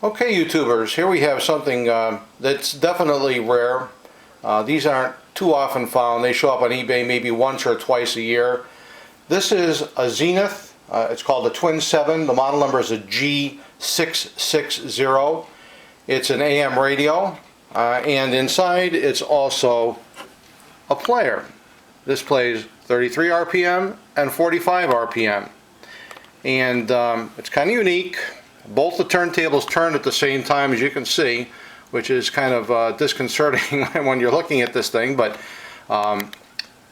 Okay, YouTubers, here we have something that's definitely rare. These aren't too often found. They show up on eBay maybe once or twice a year. This is a Zenith. It's called the Twin 7. The model number is a G660. It's an AM radio, and inside it's also a player. This plays 33 RPM and 45 RPM. And it's kind of unique. Both the turntables turn at the same time, as you can see, which is kind of disconcerting when you're looking at this thing, but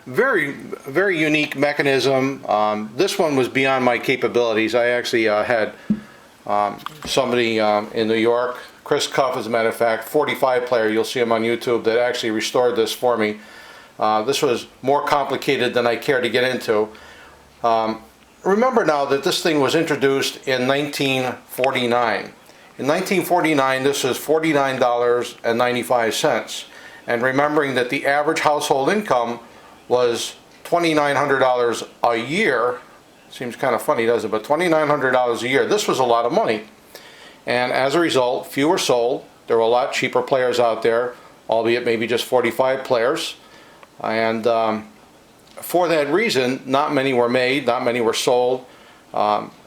very, very unique mechanism. This one was beyond my capabilities. I actually had somebody in New York, Chris Cuff, as a matter of fact, 45player, you'll see him on YouTube, that actually restored this for me. This was more complicated than I care to get into. Remember now that this thing was introduced in 1949. In 1949, this was $49.95. And remembering that the average household income was $2,900 a year, seems kind of funny, doesn't it? But $2,900 a year, this was a lot of money. And as a result, fewer sold. There were a lot cheaper players out there, albeit maybe just 45 players. And for that reason, not many were made, not many were sold.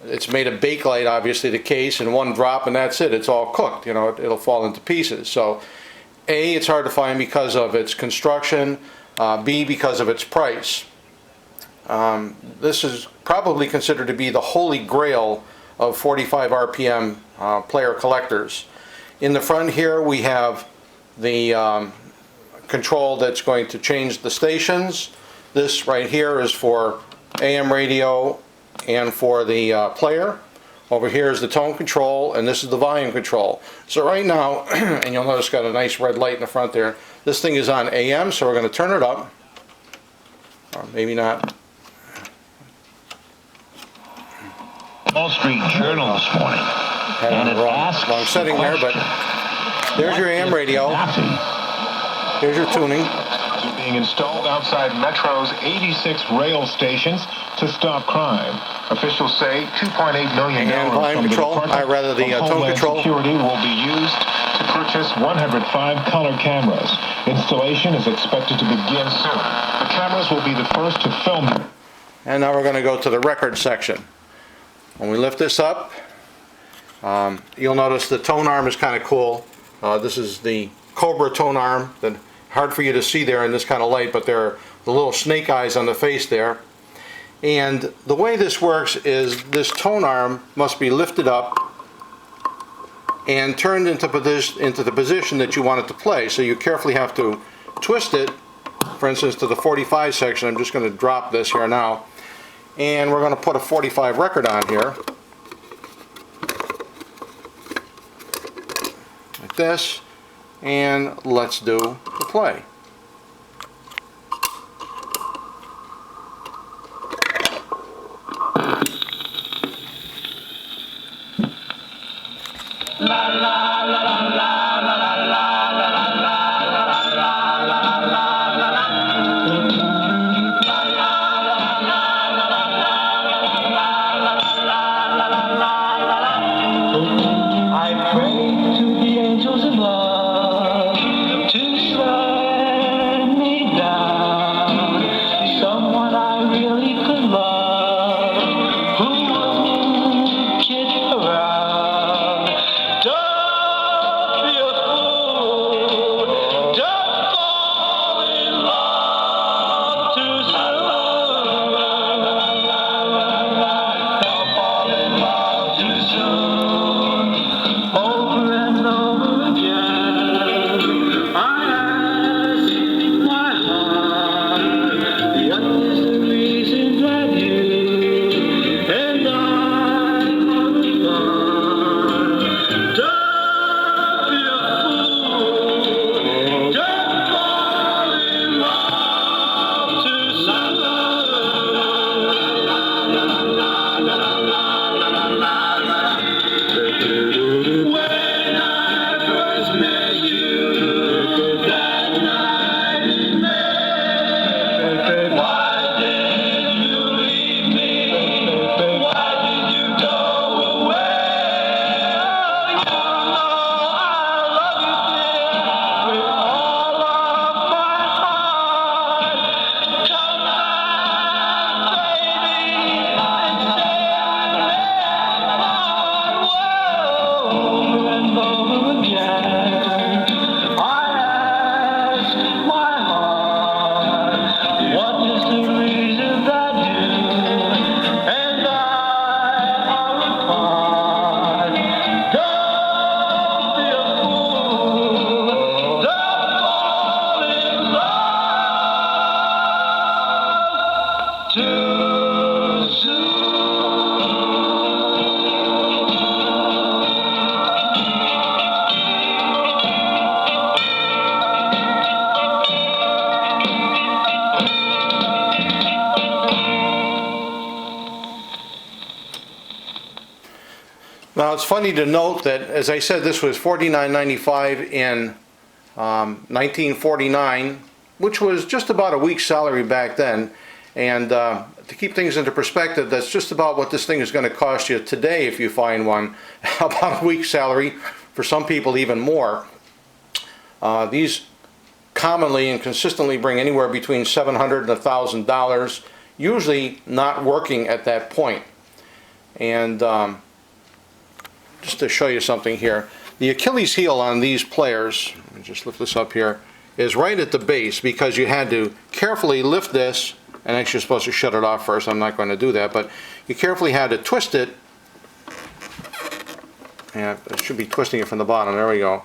It's made of Bakelite, obviously, the case, and one drop and that's it. It's all cooked, you know, it'll fall into pieces. So A, it's hard to find because of its construction, B, because of its price. This is probably considered to be the holy grail of 45 RPM player collectors. In the front here we have the control that's going to change the stations. This right here is for AM radio and for the player. Over here is the tone control, and this is the volume control. So right now, and you'll notice it's got a nice red light in the front there, this thing is on AM, so we're going to turn it up. Or maybe not. Wall Street Journal this morning. Had it wrong setting there, but there's your AM radio. Here's your tuning. Being installed outside Metro's 86 rail stations to stop crime. Officials say $2.8 million volume control, the tone control. Security will be used to purchase 105 color cameras. Installation is expected to begin soon. The cameras will be the first to film. And now we're going to go to the record section. When we lift this up, you'll notice the tone arm is kind of cool. This is the Cobra tone arm. That hard for you to see there in this kind of light, but there are the little snake eyes on the face there. And the way this works is this tone arm must be lifted up and turned into the position that you want it to play. So you carefully have to twist it, for instance, to the 45 section. I'm just going to drop this here now. And we're going to put a 45 record on here. Like this. And let's do the play. La la la la la la la la la la I pray to the angels above to send me down someone I really could love, who wouldn't kid around. Don't Now it's funny to note that, as I said, this was $49.95 in 1949, which was just about a week's salary back then. And to keep things into perspective, that's just about what this thing is going to cost you today if you find one. About a week's salary, for some people even more. These commonly and consistently bring anywhere between $700 and $1,000, usually not working at that point. And just to show you something here, the Achilles heel on these players, let me just lift this up here, is right at the base, because you had to carefully lift this, and actually you're supposed to shut it off first. I'm not going to do that, but you carefully had to twist it, and it should be twisting it from the bottom, there we go,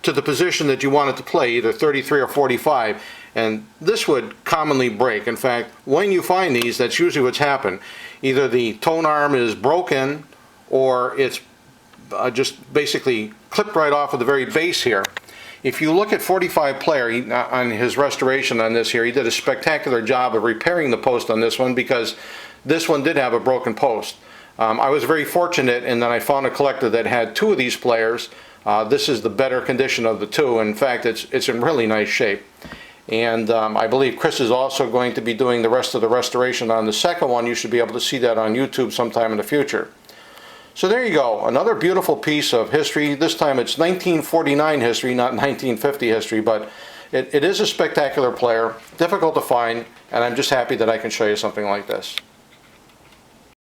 to the position that you want it to play, either 33 or 45, and this would commonly break. In fact, when you find these, that's usually what's happened. Either the tone arm is broken, or it's just basically clipped right off of the very base here. If you look at 45player, on his restoration on this here, he did a spectacular job of repairing the post on this one, because this one did have a broken post. I was very fortunate in that I found a collector that had two of these players. This is the better condition of the two. In fact, it's in really nice shape. And I believe Chris is also going to be doing the rest of the restoration on the second one. You should be able to see that on YouTube sometime in the future. So there you go, another beautiful piece of history. This time it's 1949 history, not 1950 history, but it is a spectacular player, difficult to find, and I'm just happy that I can show you something like this.